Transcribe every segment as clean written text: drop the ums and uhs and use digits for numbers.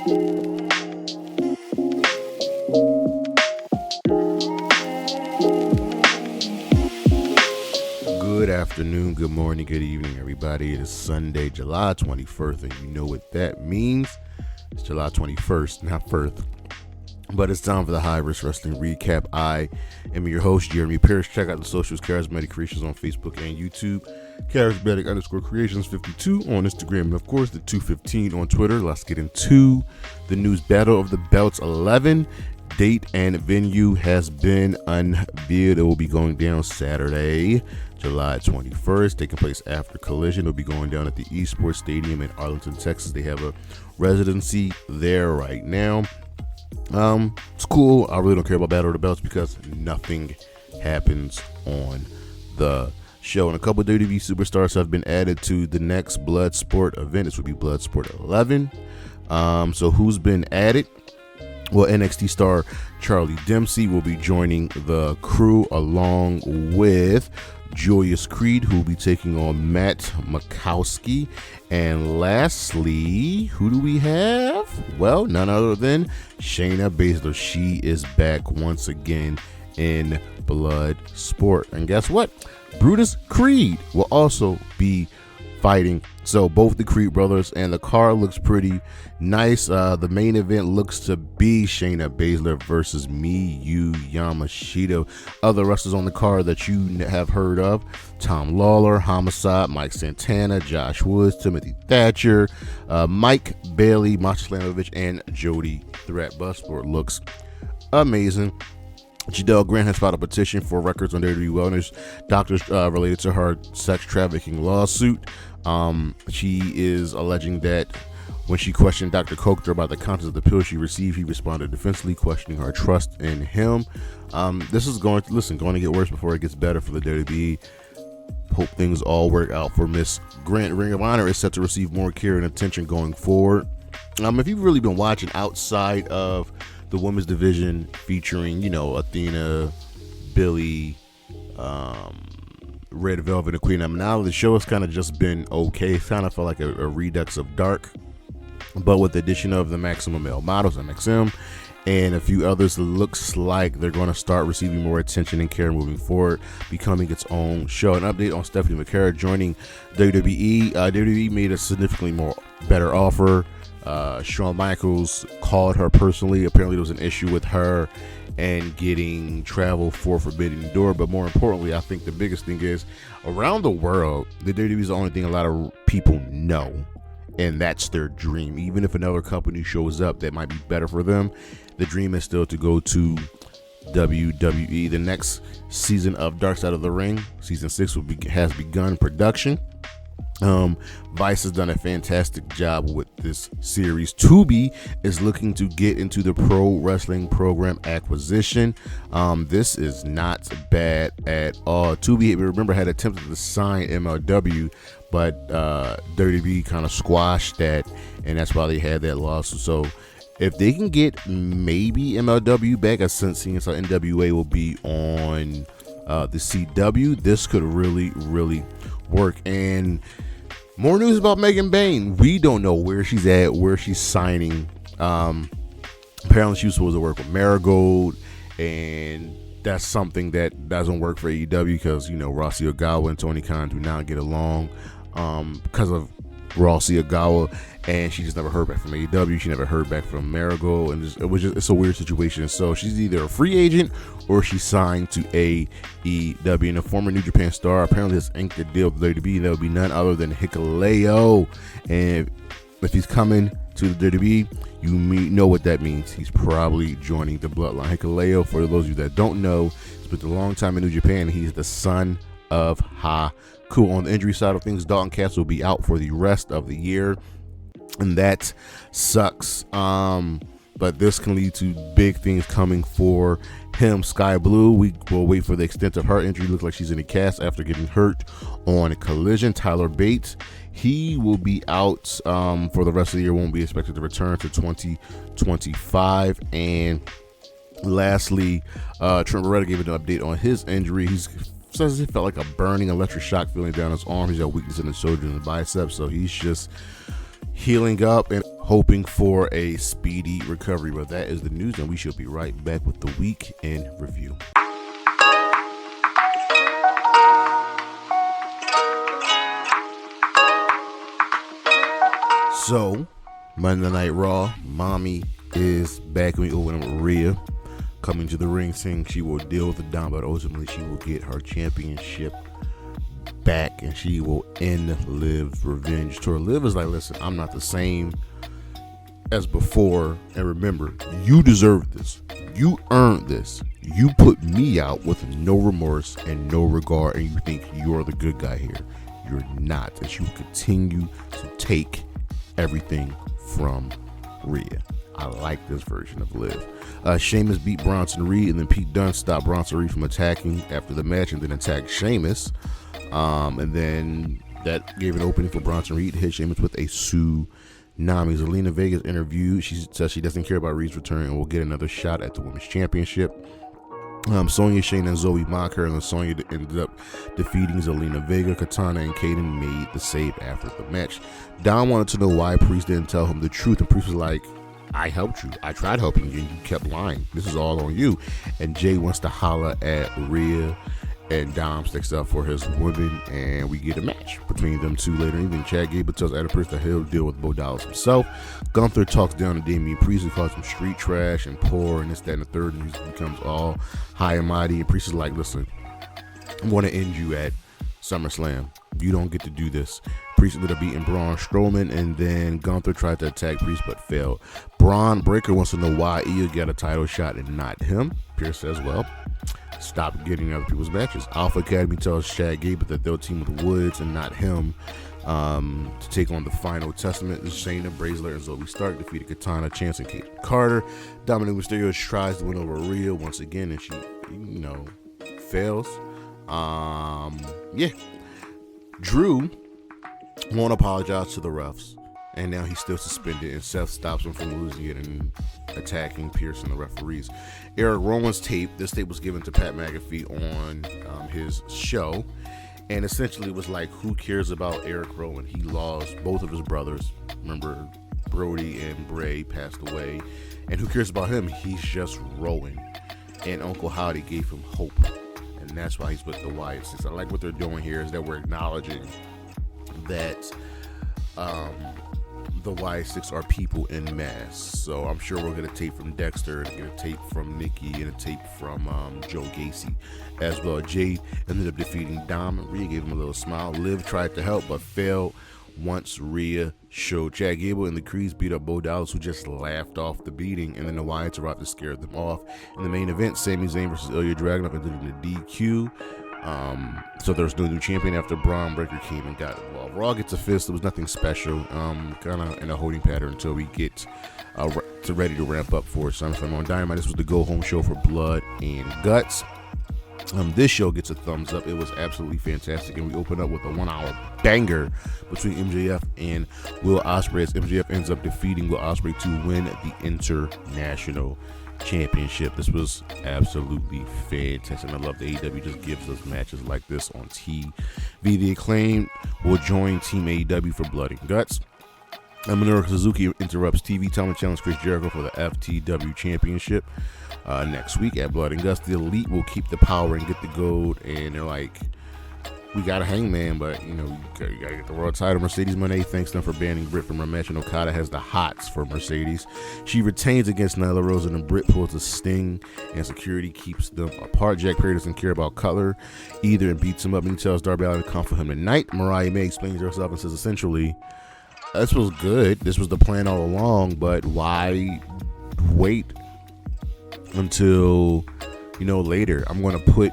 Good afternoon, good morning, good evening, everybody. It is Sunday, July 21st, and you know what that means. It's July 21st, not first. But it's time for the High Risk Wrestling Recap. I am your host, Jeremy Pierce. Check out the socials, Charismatic Creations on Facebook and YouTube. Charismatic_Creations52 on Instagram. And, of course, the 215 on Twitter. Let's get into the news. Battle of the Belts 11. Date and venue has been unveiled. It will be going down Saturday, July 21st, taking place after Collision. It'll be going down at the Esports Stadium in Arlington, Texas. They have a residency there right now. It's cool. I really don't care about Battle of the Belts because nothing happens on the show. And a couple of WWE superstars have been added to the next Bloodsport event. This would be Bloodsport 11. So who's been added? Well, NXT star Charlie Dempsey will be joining the crew along with Julius Creed, who will be taking on Matt Makowski. And lastly, who do we have? Well, none other than Shayna Baszler. She is back once again in Bloodsport. And guess what? Brutus Creed will also be fighting. So both the Creed brothers, and the card looks pretty nice. The main event looks to be Shayna Baszler versus Miyu Yamashita. Other wrestlers on the card that you have heard of: Tom Lawler, Homicide, Mike Santana, Josh Woods, Timothy Thatcher, Mike Bailey, Masha Slamovich, and Jody Threat. Bloodsport looks amazing. Jadelle Grant has filed a petition for records on WWE wellness doctors related to her sex trafficking lawsuit. She is alleging that when she questioned Dr. Coulter about the contents of the pill she received, he responded defensively, questioning her trust in him. This is going to get worse before it gets better for the WWE. Hope things all work out for Miss Grant. Ring of Honor is set to receive more care and attention going forward. If you've really been watching outside of the women's division featuring, Athena, Billy, Red Velvet, and Queen. Now the show has kind of just been okay. It's kind of felt like a redux of Dark, but with the addition of the Maximum Male Models, MXM, and a few others, it looks like they're going to start receiving more attention and care moving forward, becoming its own show. An update on Stephanie McCarra joining WWE. WWE made a significantly better offer. Shawn Michaels called her personally. Apparently there was an issue with her and getting travel for Forbidden Door, but more importantly, I think the biggest thing is around the world, the WWE is the only thing a lot of people know, and that's their dream. Even if another company shows up that might be better for them, the dream is still to go to WWE. The next season of Dark Side of the Ring, season 6, has begun production. Vice has done a fantastic job with this series. Tubi is looking to get into the pro wrestling program acquisition. This is not bad at all. Tubi, remember, had attempted to sign MLW, but WWE kind of squashed that, and that's why they had that lawsuit. So if they can get maybe MLW back, seeing as how NWA will be on the CW, this could really, really work. And more news about Megan Bain. We don't know where she's at, where she's signing. Apparently she was supposed to work with Marigold, and that's something that doesn't work for AEW because, Rossy Ogawa and Tony Khan do not get along because of Rossy Ogawa, and she just never heard back from AEW. She never heard back from Marigold, and it's a weird situation. So she's either a free agent or she's signed to AEW. And a former New Japan star apparently has inked a deal with WWE. That would be none other than Hikuleo. And if he's coming to the WWE, you know what that means. He's probably joining the Bloodline. Hikuleo, for those of you that don't know, spent a long time in New Japan. He's the son of Haku. On the injury side of things, Dalton Castle will be out for the rest of the year, and that sucks. But this can lead to big things coming for him. Sky Blue, we will wait for the extent of her injury. Looks like she's in a cast after getting hurt on a Collision. Tyler Bates, he will be out for the rest of the year. Won't be expected to return to 2025. And lastly, Trent Beretta gave an update on his injury. He says he felt like a burning electric shock feeling down his arm. He's got weakness in his shoulder and the biceps, so he's healing up and hoping for a speedy recovery. But that is the news, and we shall be right back with the week in review. So, Monday Night Raw, Mommy is back. We open up with Rhea coming to the ring, saying she will deal with the Dom, but ultimately she will get her championship back and she will end Liv's revenge tour. Liv is like, listen, I'm not the same as before, and remember, you deserve this. You earned this. You put me out with no remorse and no regard, and you think you're the good guy here. You're not, and she will continue to take everything from Rhea. I like this version of Liv. Sheamus beat Bronson Reed, and then Pete Dunne stopped Bronson Reed from attacking after the match, and then attacked Sheamus. And then that gave an opening for Bronson Reed to hit Sheamus with a tsunami. Zelina Vega's interviewed. She says she doesn't care about Reed's return and will get another shot at the Women's Championship. Sonya, Shayna, and Zoe mock her, and then Sonya ended up defeating Zelina Vega. Katana and Kaden made the save after the match. Don wanted to know why Priest didn't tell him the truth, and Priest was like, I helped you. I tried helping you, and you kept lying. This is all on you. And Jay wants to holler at Rhea, and Dom sticks up for his women, and we get a match between them two later. Even Chad Gable tells Adam Pearce that he'll deal with Bo Dallas himself. Gunther talks down to Damian Priest, who calls him street trash and poor and this, that, and the third, and he becomes all high and mighty. And Priest is like, listen, I'm going to end you at SummerSlam. You don't get to do this. Priest ended up beating Braun Strowman, and then Gunther tried to attack Priest but failed. Braun Breaker wants to know why Io got a title shot and not him. Pierce says, well, stop getting other people's matches. Alpha Academy tells Chad Gable that they'll team with Woods and not him to take on the Final Testament. Shayna Baszler and Zoe Stark defeated Katana, Chance, and Kate Carter. Dominic Mysterio tries to win over Rhea once again, and she, fails. Drew won't apologize to the refs, and now he's still suspended, and Seth stops him from losing it and attacking Pierce and the referees. Eric Rowan's tape, this tape was given to Pat McAfee on his show, and essentially it was like, who cares about Eric Rowan? He lost both of his brothers. Remember, Brody and Bray passed away, and who cares about him? He's just Rowan, and Uncle Howdy gave him hope, and that's why he's with the Wyatt Six. I like what they're doing here is that we're acknowledging that the Y6 are people in mass. So I'm sure we'll get a tape from Dexter, get a tape from Nikki, and a tape from Joe Gacy as well. Jade ended up defeating Dom. Rhea gave him a little smile. Liv tried to help but failed once Rhea showed. Chad Gable and the Creeds beat up Bo Dallas, who just laughed off the beating, and then the Wyatts arrived to scare them off. In the main event, Sami Zayn versus Ilya Dragunov ended in the DQ. So there's no new champion after Braun Breaker came and got involved. Raw gets a fist. There was nothing special. Kind of in a holding pattern until we get ready to ramp up for SummerSlam. On Dynamite, this was the go-home show for Blood and Guts. This show gets a thumbs up. It was absolutely fantastic, and we open up with a 1-hour banger between MJF and Will Ospreay, as MJF ends up defeating Will Ospreay to win the International Championship. This was absolutely fantastic. I love that AEW just gives us matches like this on TV. The Acclaimed will join Team AEW for Blood and Guts. Minoru Suzuki interrupts TV time to challenge Chris Jericho for the FTW Championship next week at Blood and Guts. The Elite will keep the power and get the gold, and they're like, we got a Hangman, but you gotta get the world title. Mercedes Moné thanks them for banning Britt from her match, and Okada has the hots for Mercedes. She retains against Nyla Rose, and Britt pulls a sting, and security keeps them apart. Jack Perry doesn't care about Cutler either and beats him up, and he tells Darby Allin to come for him tonight. Mariah May explains herself and says essentially, this was good. This was the plan all along, but why wait until later? I'm going to put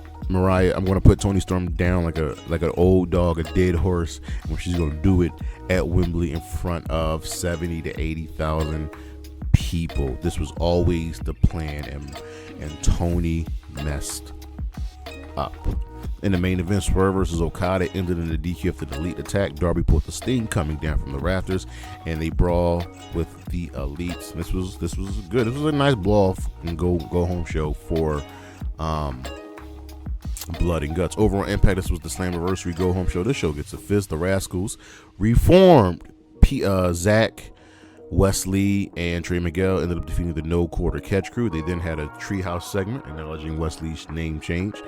Toni Storm down like an old dog, a dead horse, and she's going to do it at Wembley in front of 70 to 80,000 people. This was always the plan, and Toni messed up. In the main event, Swerve versus Okada ended in a DQ after the Elite attack. Darby pulled the Sting coming down from the rafters, and they brawl with the Elites. This was good. This was a nice brawl and go home show for Blood and Guts. Over on Impact, this was the Slammiversary go home show. This show gets a fist. The Rascals reformed Zach, Wesley, and Trey Miguel ended up defeating the No Quarter Catch Crew. They then had a treehouse segment acknowledging Wesley's name change.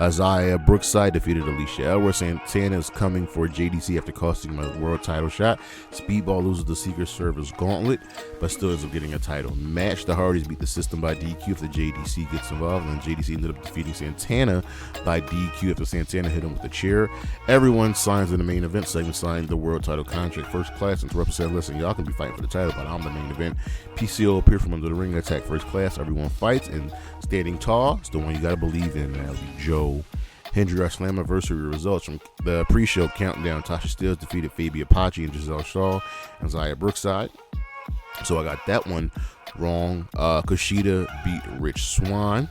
Zaya Brookside defeated Alicia Elwood. Santana is coming for JDC after costing him a world title shot. Speedball loses the Secret Service Gauntlet, but still ends up getting a title match. The Hardys beat the System by DQ if the JDC gets involved, and then JDC ended up defeating Santana by DQ after Santana hit him with a chair. Everyone signs in the main event segment signed the world title contract. First Class interrupted said, listen, y'all can be fighting for the title, but I'm the main event. PCO appeared from under the ring, attack First Class. Everyone fights, and standing tall, it's the one you got to believe in. That'll be Joe Hendry. Our Slammiversary results from the pre-show countdown: Tasha Steelz defeated Fabi Apache and Giselle Shaw and Zaya Brookside. So I got that one wrong. Kushida beat Rich Swann.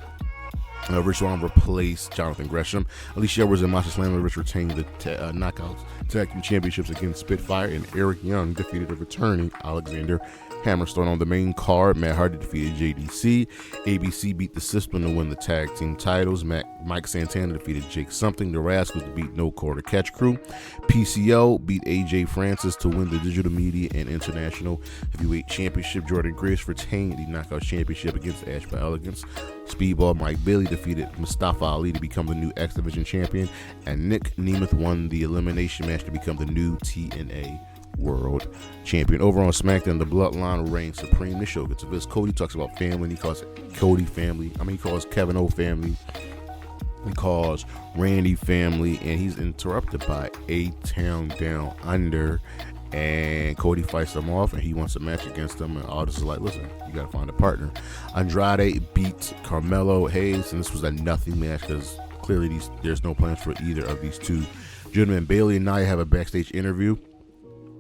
Rich Swann replaced Jonathan Gresham. Alicia Edwards and Masha Slamovich retained the Knockouts Tag Team Championships against Spitfire, and Eric Young defeated the returning Alexander Hammerstone. On the main card, Matt Hardy defeated JDC. ABC beat the System to win the tag team titles. Mike Santana defeated Jake Something. The Rascals beat No Quarter Catch Crew. PCO beat AJ Francis to win the Digital Media and International Heavyweight Championship. Jordan Grace retained the Knockout Championship against Ash by Elegance. Speedball Mike Bailey defeated Mustafa Ali to become the new X Division champion, and Nick Nemeth won the elimination match to become the new TNA World Champion. Over on SmackDown, the Bloodline reigns supreme. This show gets to this. Cody talks about family. He calls Cody family. He calls Kevin O family. He calls Randy family, and he's interrupted by A-Town Down Under. And Cody fights them off, and he wants a match against them. And Aldis is like, listen, you got to find a partner. Andrade beats Carmelo Hayes, and this was a nothing match because clearly there's no plans for either of these two gentlemen. Bailey and Nia have a backstage interview.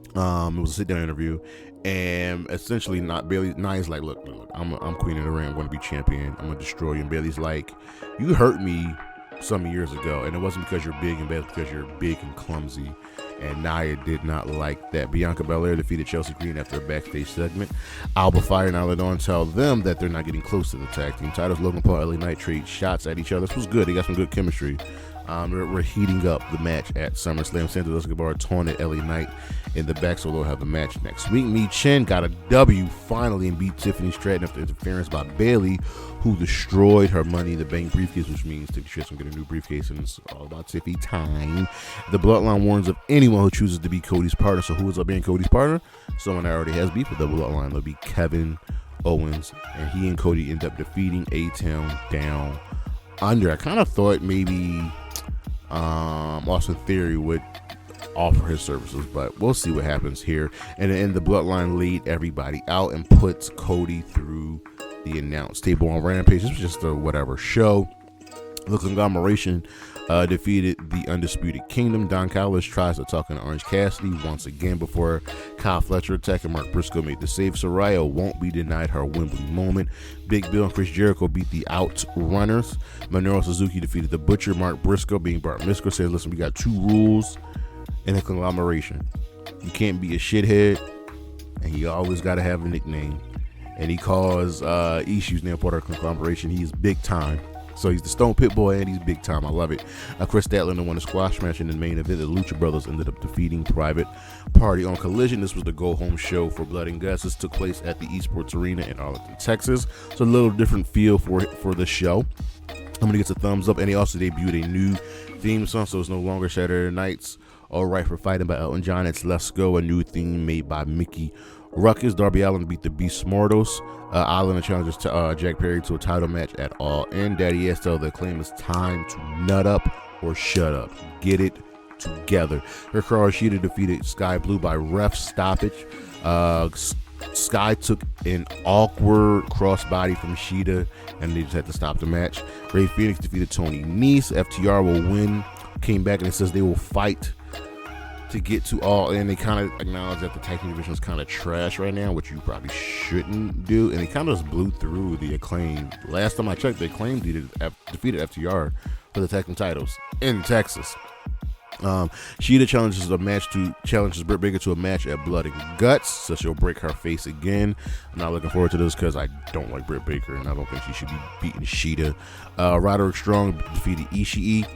It was a sit-down interview, and essentially Nia's like, look, I'm queen of the ring. I'm going to be champion. I'm going to destroy you. And Bailey's like, you hurt me some years ago, and it wasn't because you're big and bad, it's because you're big and clumsy. And Nia did not like that. Bianca Belair defeated Chelsea Green after a backstage segment. Alba Fire and Isla Dawn tell them that they're not getting close to the tag team titles. Logan Paul and LA Knight trade shots at each other. This was good. They got some good chemistry. We're heating up the match at SummerSlam. Santos Escobar taunted LA Knight in the back, so they'll have a match next week. Mi Chen got a W finally and beat Tiffany Stratton after interference by Bailey, who destroyed her Money in the Bank briefcase, which means Tiffany Stratton will get a new briefcase, and it's all about Tiffy time. The Bloodline warns of anyone who chooses to be Cody's partner. So who is up being Cody's partner? Someone that already has beef with the Bloodline. It'll be Kevin Owens, and he and Cody end up defeating A-Town Down Under. I kind of thought maybe Austin Theory would offer his services, but we'll see what happens here. And then the Bloodline laid everybody out and puts Cody through the announce table on Rampage. This was just a whatever show. The Conglomeration defeated the Undisputed Kingdom. Don Callis tries to talk to Orange Cassidy once again before Kyle Fletcher attacked, and Mark Briscoe made the save. Soraya won't be denied her Wembley moment. Big Bill and Chris Jericho beat the Outrunners. Minoru Suzuki defeated the Butcher. Mark Briscoe, being Bart Misko, said, listen, we got two rules in the Conglomeration. You can't be a shithead, and you always got to have a nickname. And he calls Ishii's now part of the Conglomeration. He's big time. So he's the Stone Pit Boy, and he's big time. I love it. Chris Statlander won a squash match in the main event. The Lucha Brothers ended up defeating Private Party. On Collision, this was the go-home show for Blood and Guts. This took place at the Esports Arena in Arlington, Texas. So a little different feel for the show. I'm going to get a thumbs up. And they also debuted a new theme song, so it's no longer Saturday Nights All Right for Fighting by Elton John. It's Let's Go, a new theme made by Mickey Ruckus. Darby Allin beat the Beast Mordos. Allin challenges Jack Perry to a title match at All In. Daddy Estelle, the claim is time to nut up or shut up. Get it together. Hikaru Shida defeated Sky Blue by ref stoppage. Sky took an awkward crossbody from Shida, and they just had to stop the match. Ray Phoenix defeated Tony Nese. FTR will win. Came back and it says they will fight to get to All In. They kind of acknowledge that the tag team division is kind of trash right now, which you probably shouldn't do, and they kind of just blew through the Acclaim. Last time I checked, the Acclaim defeated FTR for the tag team titles in Texas. Shida challenges Britt Baker to a match at Blood and Guts, so she'll break her face again. I'm not looking forward to this because I don't like Britt Baker, and I don't think she should be beating Shida. Roderick Strong defeated Ishii.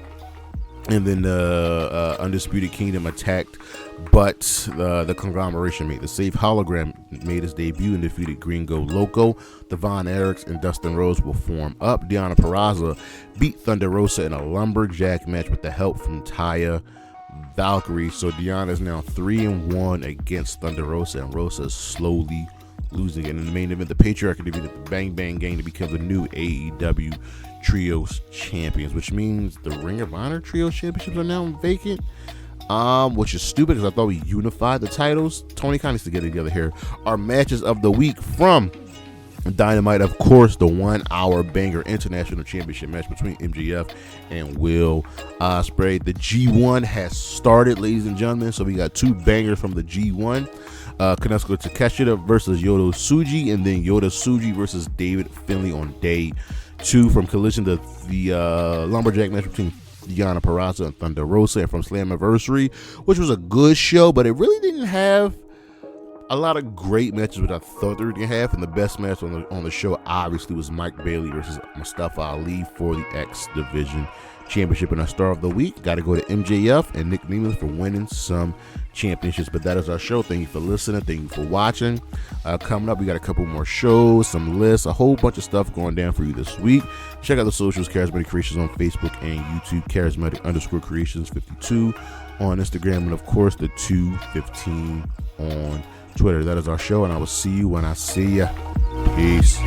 And then the Undisputed Kingdom attacked, but the conglomeration made the safe. Hologram made his debut and defeated Gringo Loco. Devon Eriks and Dustin Rhodes will form up. Deonna Purrazzo beat Thunder Rosa in a lumberjack match with the help from Taya Valkyrie. So Deonna is now 3-1 against Thunder Rosa, and Rosa is slowly losing. And in the main event, the Patriarchy defeated the Bang Bang Gang to become the new AEW Trios champions, which means the Ring of Honor Trios championships are now vacant, which is stupid because I thought we unified the titles. Tony Khan needs to get it together here. Our matches of the week from Dynamite, of course, the 1 hour banger international championship match between MJF and Will Ospreay. The G1 has started, ladies and gentlemen, so we got 2 bangers from the G1. Konosuke Takeshita versus Yota Tsuji, and then Yota Tsuji versus David Finlay on day 2. From Collision, the lumberjack match between Deonna Purrazzo and Thunder Rosa, and from Slammiversary, which was a good show, but it really didn't have a lot of great matches, which I thought they were going to have. And the best match on the show obviously was Mike Bailey versus Mustafa Ali for the X Division Championship. And our star of the week got to go to MJF and Nick Nemeth for winning some championships. But that is our show. Thank you for listening. Thank you for watching. Coming up, we got a couple more shows, some lists, a whole bunch of stuff going down for you this week. Check out the socials, Charismatic Creations on Facebook and YouTube, Charismatic_Creations52 on Instagram, and of course the 215 on Twitter. That is our show, and I will see you when I see ya. Peace.